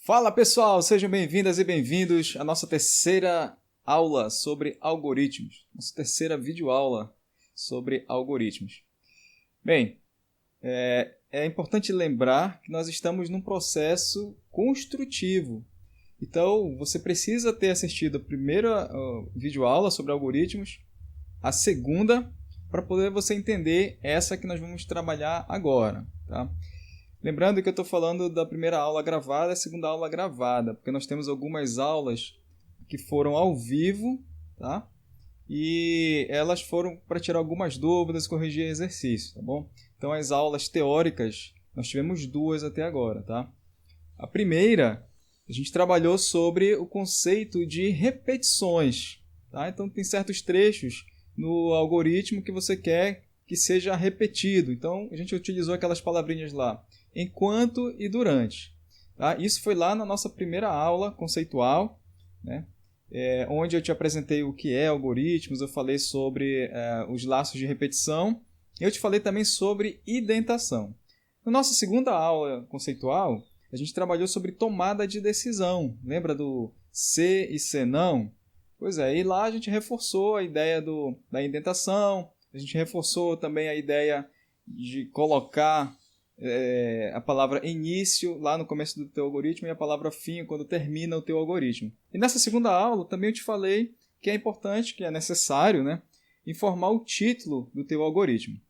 Fala pessoal, sejam bem-vindas e bem-vindos à nossa terceira aula sobre algoritmos, nossa terceira videoaula sobre algoritmos. Bem, é importante lembrar que nós estamos num processo construtivo. Então, você precisa ter assistido a primeira videoaula sobre algoritmos, a segunda, para poder você entender essa que nós vamos trabalhar agora, tá? Lembrando que eu estou falando da primeira aula gravada e a segunda aula gravada, porque nós temos algumas aulas que foram ao vivo, tá? E elas foram para tirar algumas dúvidas e corrigir exercícios, tá bom? Então, as aulas teóricas, nós tivemos duas até agora, tá? A primeira, a gente trabalhou sobre o conceito de repetições, tá? Então, tem certos trechos no algoritmo que você quer que seja repetido. Então, a gente utilizou aquelas palavrinhas lá, enquanto e durante. Tá? Isso foi lá na nossa primeira aula conceitual, né? Onde eu te apresentei o que é algoritmos, eu falei sobre os laços de repetição, eu te falei também sobre indentação. Na nossa segunda aula conceitual, a gente trabalhou sobre tomada de decisão. Lembra do se e se não? Pois é, e lá a gente reforçou a ideia da indentação, a gente reforçou também a ideia de colocar a palavra início lá no começo do teu algoritmo e a palavra fim quando termina o teu algoritmo. E nessa segunda aula também eu te falei que é importante, que é necessário, né, informar o título do teu algoritmo.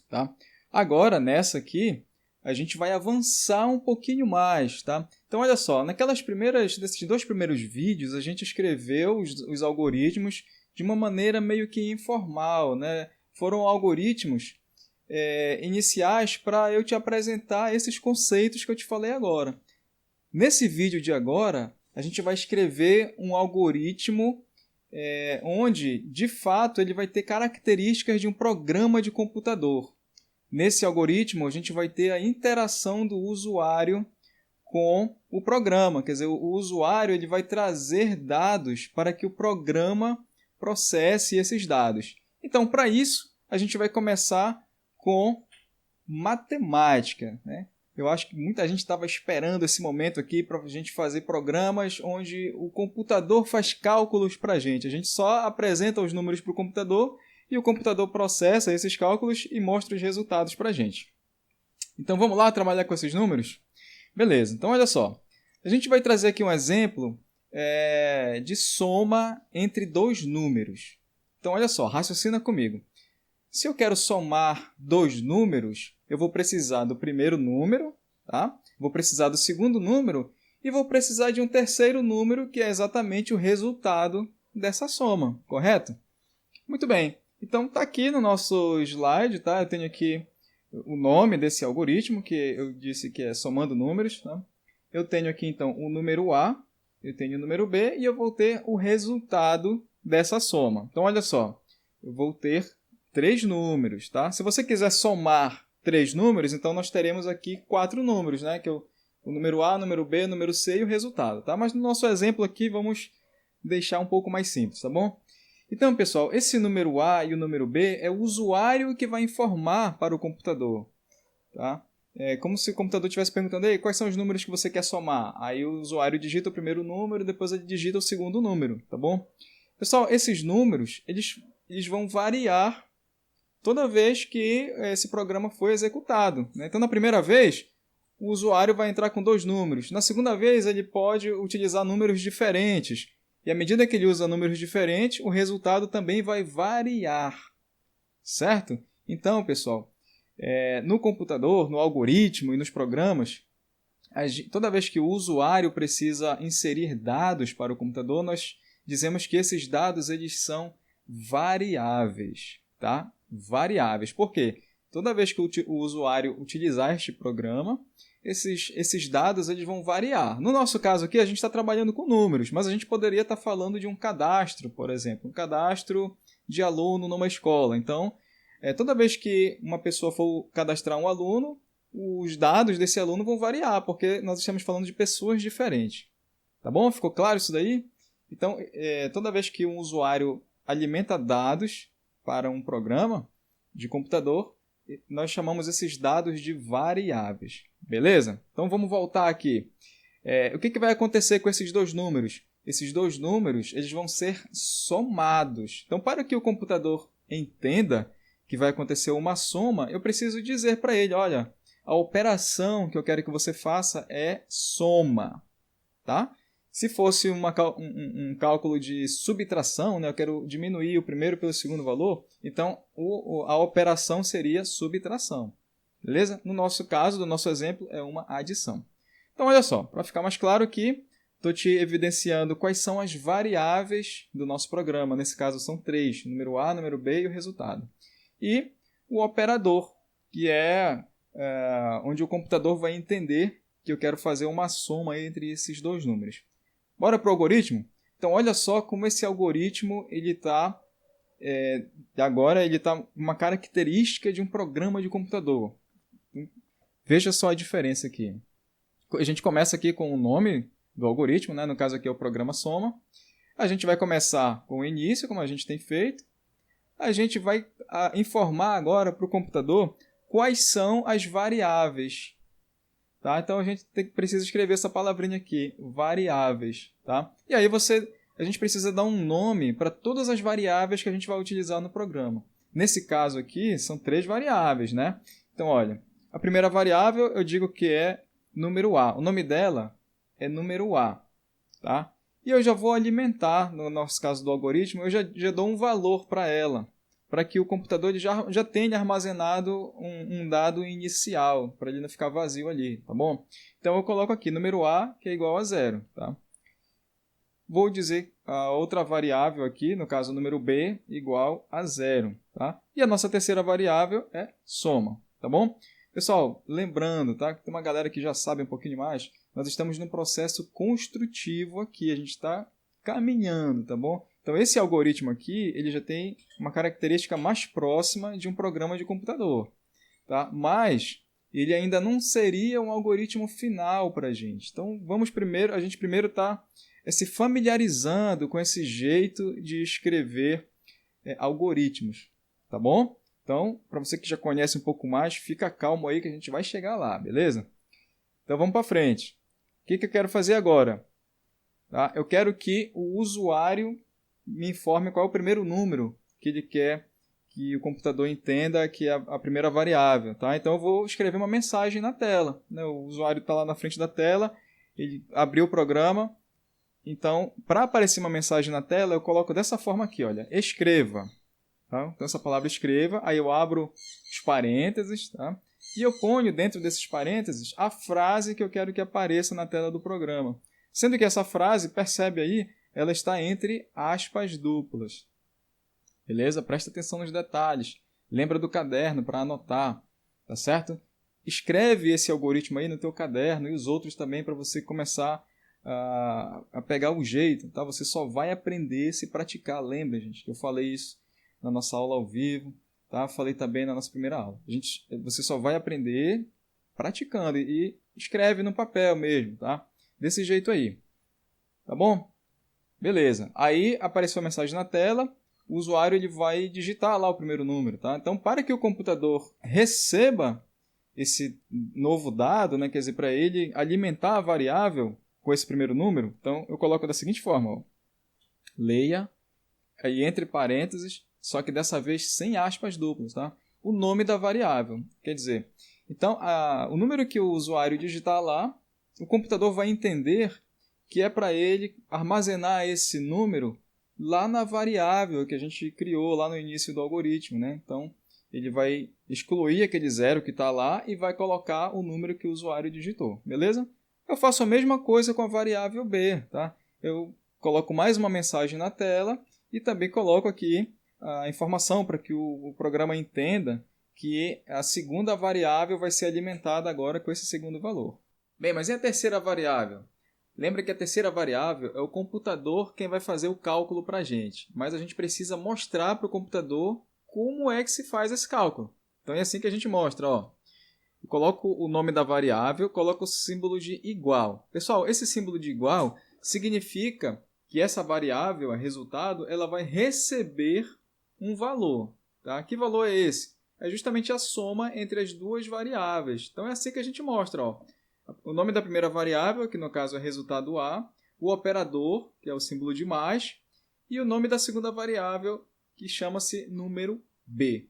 Tá? Agora, nessa aqui, a gente vai avançar um pouquinho mais. Tá? Então, olha só, desses dois primeiros vídeos, a gente escreveu os algoritmos de uma maneira meio que informal, né? Foram algoritmos iniciais para eu te apresentar esses conceitos que eu te falei agora. Nesse vídeo de agora, a gente vai escrever um algoritmo onde, de fato, ele vai ter características de um programa de computador. Nesse algoritmo, a gente vai ter a interação do usuário com o programa. Quer dizer, o usuário ele vai trazer dados para que o programa processe esses dados. Então, para isso, a gente vai começar com matemática, né? Eu acho que muita gente estava esperando esse momento aqui para a gente fazer programas onde o computador faz cálculos para a gente. A gente só apresenta os números para o computador e o computador processa esses cálculos e mostra os resultados para a gente. Então vamos lá trabalhar com esses números? Beleza, então olha só. A gente vai trazer aqui um exemplo de soma entre dois números. Então olha só, raciocina comigo. Se eu quero somar dois números, eu vou precisar do primeiro número, tá? Vou precisar do segundo número e vou precisar de um terceiro número, que é exatamente o resultado dessa soma, correto? Muito bem. Então, está aqui no nosso slide, tá? Eu tenho aqui o nome desse algoritmo, que eu disse que é somando números. Tá? Eu tenho aqui, então, o número A, eu tenho o número B, e eu vou ter o resultado dessa soma. Então, olha só, eu vou ter três números, tá? Se você quiser somar três números, então nós teremos aqui quatro números, né? Que é o número A, o número B, o número C e o resultado, tá? Mas no nosso exemplo aqui, vamos deixar um pouco mais simples, tá bom? Então, pessoal, esse número A e o número B é o usuário que vai informar para o computador, tá? É como se o computador estivesse perguntando, ei, quais são os números que você quer somar? Aí o usuário digita o primeiro número, depois ele digita o segundo número, tá bom? Pessoal, esses números, eles vão variar toda vez que esse programa foi executado, né? Então, na primeira vez, o usuário vai entrar com dois números. Na segunda vez, ele pode utilizar números diferentes. E à medida que ele usa números diferentes, o resultado também vai variar. Certo? Então, pessoal, no computador, no algoritmo e nos programas, toda vez que o usuário precisa inserir dados para o computador, nós dizemos que esses dados eles são variáveis. Tá? Variáveis. Por quê? Toda vez que o usuário utilizar este programa, esses dados eles vão variar. No nosso caso aqui, a gente está trabalhando com números, mas a gente poderia estar falando de um cadastro, por exemplo, um cadastro de aluno numa escola. Então, toda vez que uma pessoa for cadastrar um aluno, os dados desse aluno vão variar, porque nós estamos falando de pessoas diferentes. Tá bom? Ficou claro isso daí? Então, toda vez que um usuário alimenta dados para um programa de computador, nós chamamos esses dados de variáveis. Beleza? Então vamos voltar aqui. O que vai acontecer com esses dois números? Esses dois números eles vão ser somados. Então, para que o computador entenda que vai acontecer uma soma, eu preciso dizer para ele, olha, a operação que eu quero que você faça é soma. Tá? Se fosse um cálculo de subtração, né, eu quero diminuir o primeiro pelo segundo valor, então a operação seria subtração. Beleza? No nosso caso, do nosso exemplo, é uma adição. Então, olha só, para ficar mais claro aqui, estou te evidenciando quais são as variáveis do nosso programa. Nesse caso, são 3, número A, número B e o resultado. E o operador, que é onde o computador vai entender que eu quero fazer uma soma entre esses dois números. Bora para o algoritmo? Então, olha só como esse algoritmo está agora ele está uma característica de um programa de computador. Veja só a diferença aqui. A gente começa aqui com o nome do algoritmo, né? No caso aqui é o programa soma. A gente vai começar com o início, como a gente tem feito. A gente vai informar agora para o computador quais são as variáveis. Tá? Então a gente precisa escrever essa palavrinha aqui, variáveis. Tá? E aí a gente precisa dar um nome para todas as variáveis que a gente vai utilizar no programa. Nesse caso aqui, são 3 variáveis. Né? Então, olha, a primeira variável eu digo que é número A. O nome dela é número A. Tá? E eu já vou alimentar, no nosso caso do algoritmo, eu já dou um valor para ela, para que o computador ele já tenha armazenado um dado inicial, para ele não ficar vazio ali, tá bom? Então eu coloco aqui número A, que é igual a 0. Tá? Vou dizer a outra variável aqui, no caso o número B, igual a 0. Tá? E a nossa terceira variável é soma. Tá bom? Pessoal, lembrando, tá? Tem uma galera que já sabe um pouquinho mais, nós estamos num processo construtivo aqui, a gente está caminhando, tá bom? Então, esse algoritmo aqui, ele já tem uma característica mais próxima de um programa de computador, tá? Mas ele ainda não seria um algoritmo final para a gente. Então, a gente primeiro está se familiarizando com esse jeito de escrever algoritmos, tá bom? Então, para você que já conhece um pouco mais, fica calmo aí que a gente vai chegar lá, beleza? Então, vamos para frente. O que eu quero fazer agora? Tá? Eu quero que o usuário me informe qual é o primeiro número que ele quer que o computador entenda que é a primeira variável. Tá? Então, eu vou escrever uma mensagem na tela. Né? O usuário está lá na frente da tela, ele abriu o programa. Então, para aparecer uma mensagem na tela, eu coloco dessa forma aqui, olha, escreva. Tá? Então, essa palavra escreva, aí eu abro os parênteses, tá? E eu ponho dentro desses parênteses a frase que eu quero que apareça na tela do programa. Sendo que essa frase, percebe aí, ela está entre aspas duplas. Beleza? Presta atenção nos detalhes. Lembra do caderno para anotar, tá certo? Escreve esse algoritmo aí no teu caderno e os outros também para você começar a pegar o jeito. Tá? Você só vai aprender se praticar. Lembra, gente, que eu falei isso na nossa aula ao vivo, tá? Falei também na nossa primeira aula. Você só vai aprender praticando e escreve no papel mesmo, tá? Desse jeito aí, tá bom? Beleza. Aí apareceu a mensagem na tela, o usuário ele vai digitar lá o primeiro número, tá? Então, para que o computador receba esse novo dado, né, quer dizer, para ele alimentar a variável com esse primeiro número, então eu coloco da seguinte forma, ó. Leia, aí entre parênteses, só que dessa vez sem aspas duplas, tá? O nome da variável. Quer dizer, então, o número que o usuário digitar lá, o computador vai entender que é para ele armazenar esse número lá na variável que a gente criou lá no início do algoritmo, né? Então, ele vai excluir aquele 0 que está lá e vai colocar o número que o usuário digitou, beleza? Eu faço a mesma coisa com a variável b, tá? Eu coloco mais uma mensagem na tela e também coloco aqui a informação para que o programa entenda que a segunda variável vai ser alimentada agora com esse segundo valor. Bem, mas e a terceira variável? Lembra que a terceira variável é o computador quem vai fazer o cálculo para a gente, mas a gente precisa mostrar para o computador como é que se faz esse cálculo. Então é assim que a gente mostra, ó. Eu coloco o nome da variável, coloco o símbolo de igual. Pessoal, esse símbolo de igual significa que essa variável, a resultado, ela vai receber um valor. Tá? Que valor é esse? É justamente a soma entre as duas variáveis. Então é assim que a gente mostra. Ó. o nome da primeira variável, que no caso é resultado A, o operador, que é o símbolo de mais, e o nome da segunda variável, que chama-se número B.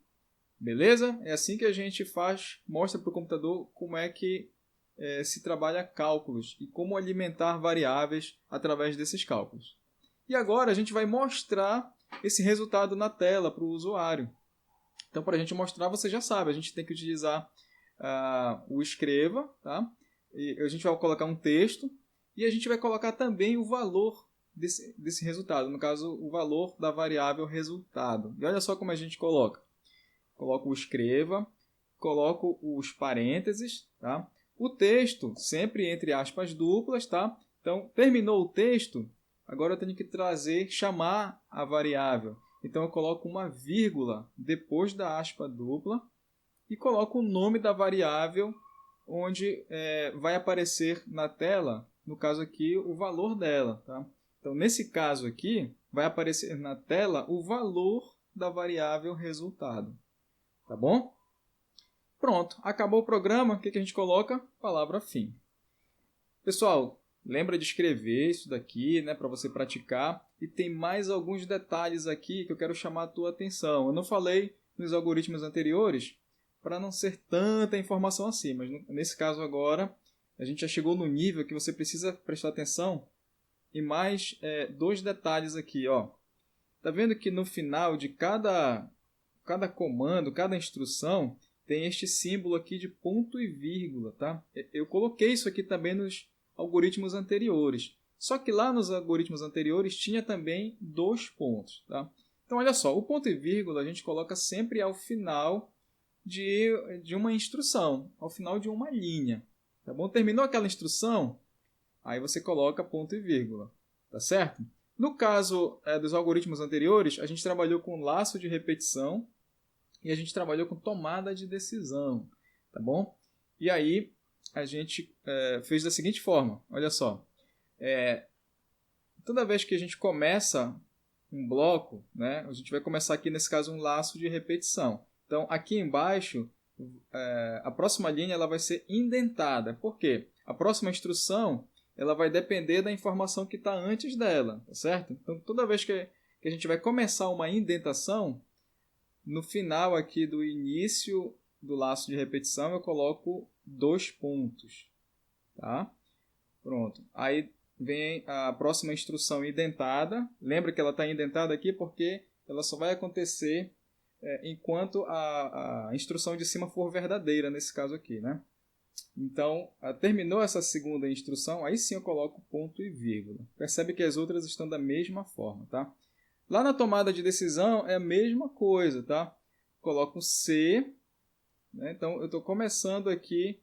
Beleza? É assim que a gente mostra para o computador como é que se trabalha cálculos e como alimentar variáveis através desses cálculos. E agora a gente vai mostrar esse resultado na tela para o usuário. Então, para a gente mostrar, você já sabe, a gente tem que utilizar o escreva, tá? E a gente vai colocar um texto e a gente vai colocar também o valor desse resultado, no caso, o valor da variável resultado. E olha só como a gente coloca. Coloco o escreva, coloco os parênteses, tá? O texto sempre entre aspas duplas, tá? Então, terminou o texto, agora eu tenho que chamar a variável. Então, eu coloco uma vírgula depois da aspa dupla e coloco o nome da variável onde vai aparecer na tela, no caso aqui, o valor dela, tá? Então, nesse caso aqui, vai aparecer na tela o valor da variável resultado. Tá bom? Pronto, acabou o programa. O que a gente coloca? Palavra fim. Pessoal, lembra de escrever isso daqui, né, para você praticar. E tem mais alguns detalhes aqui que eu quero chamar a tua atenção. Eu não falei nos algoritmos anteriores para não ser tanta informação assim, mas nesse caso agora a gente já chegou no nível que você precisa prestar atenção em mais dois detalhes aqui, ó. Tá vendo que no final de cada comando, cada instrução, tem este símbolo aqui de ponto e vírgula, tá? Eu coloquei isso aqui também nos algoritmos anteriores. Só que lá nos algoritmos anteriores tinha também 2 pontos, tá? Então, olha só, o ponto e vírgula a gente coloca sempre ao final de uma instrução, ao final de uma linha, tá bom? Terminou aquela instrução, aí você coloca ponto e vírgula, tá certo? No caso dos algoritmos anteriores, a gente trabalhou com laço de repetição e a gente trabalhou com tomada de decisão, tá bom? E aí a gente fez da seguinte forma, olha só, toda vez que a gente começa um bloco, né, a gente vai começar aqui nesse caso um laço de repetição. Então aqui embaixo, a próxima linha ela vai ser indentada. Por quê? A próxima instrução ela vai depender da informação que está antes dela, tá certo? Então, toda vez que a gente vai começar uma indentação, no final aqui do início do laço de repetição, eu coloco 2 pontos, tá? Pronto. Aí vem a próxima instrução indentada. Lembra que ela está indentada aqui porque ela só vai acontecer enquanto a instrução de cima for verdadeira, nesse caso aqui, né? Então, terminou essa segunda instrução, aí sim eu coloco ponto e vírgula. Percebe que as outras estão da mesma forma, tá? Lá na tomada de decisão é a mesma coisa, tá? Coloco C, né? Então eu estou começando aqui,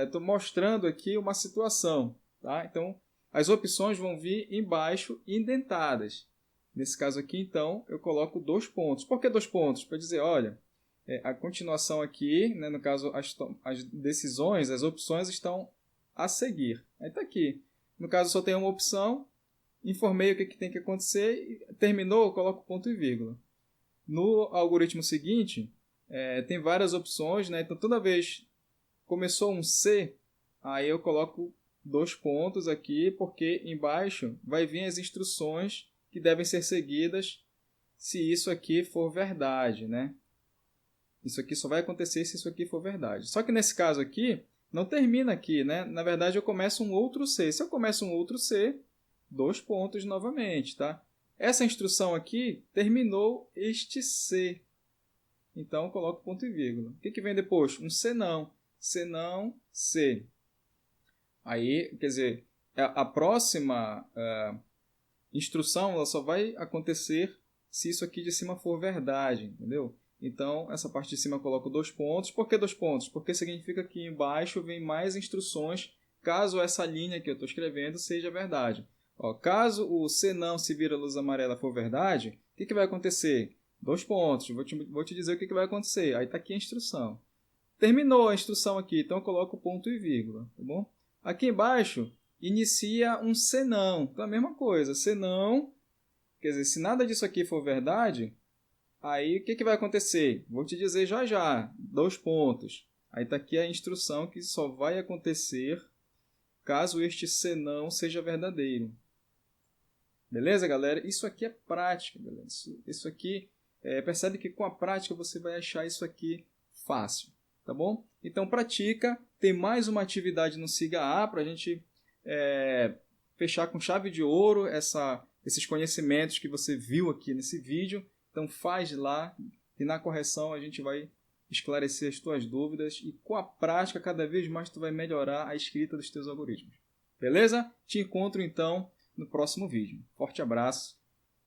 estou mostrando aqui uma situação, tá? Então as opções vão vir embaixo indentadas. Nesse caso aqui, então, eu coloco 2 pontos. Por que 2 pontos? Para dizer, olha, a continuação aqui, né, no caso, as decisões, as opções estão a seguir. Aí está aqui. No caso, só tem uma opção, informei o que tem que acontecer, terminou, eu coloco ponto e vírgula. No algoritmo seguinte, tem várias opções, né? Então, toda vez começou um C, aí eu coloco 2 pontos aqui, porque embaixo vai vir as instruções que devem ser seguidas se isso aqui for verdade, né? Isso aqui só vai acontecer se isso aqui for verdade. Só que nesse caso aqui, não termina aqui, né? Na verdade, eu começo um outro C. Se eu começo um outro C, 2 pontos novamente, tá? Essa instrução aqui terminou este C. Então, eu coloco ponto e vírgula. O que vem depois? Um C não. C não, C. Aí, quer dizer, a próxima instrução ela só vai acontecer se isso aqui de cima for verdade, entendeu? Então, essa parte de cima eu coloco 2 pontos. Por que 2 pontos? Porque significa que embaixo vem mais instruções caso essa linha que eu estou escrevendo seja verdade. Ó, caso o C não se vira luz amarela for verdade, o que vai acontecer? 2 pontos. Vou te dizer o que vai acontecer. Aí está aqui a instrução. Terminou a instrução aqui, então eu coloco ponto e vírgula. Tá bom? Aqui embaixo, inicia um senão. Então, a mesma coisa. Senão, quer dizer, se nada disso aqui for verdade, aí o que vai acontecer? Vou te dizer já já. 2 pontos. Aí está aqui a instrução que só vai acontecer caso este senão seja verdadeiro. Beleza, galera? Isso aqui é prática, galera. Isso aqui, percebe que com a prática você vai achar isso aqui fácil, tá bom? Então pratica. Tem mais uma atividade no Siga A para a gente fechar com chave de ouro esses conhecimentos que você viu aqui nesse vídeo. Então faz lá e na correção a gente vai esclarecer as tuas dúvidas e com a prática cada vez mais tu vai melhorar a escrita dos teus algoritmos. Beleza? Te encontro então no próximo vídeo. Forte abraço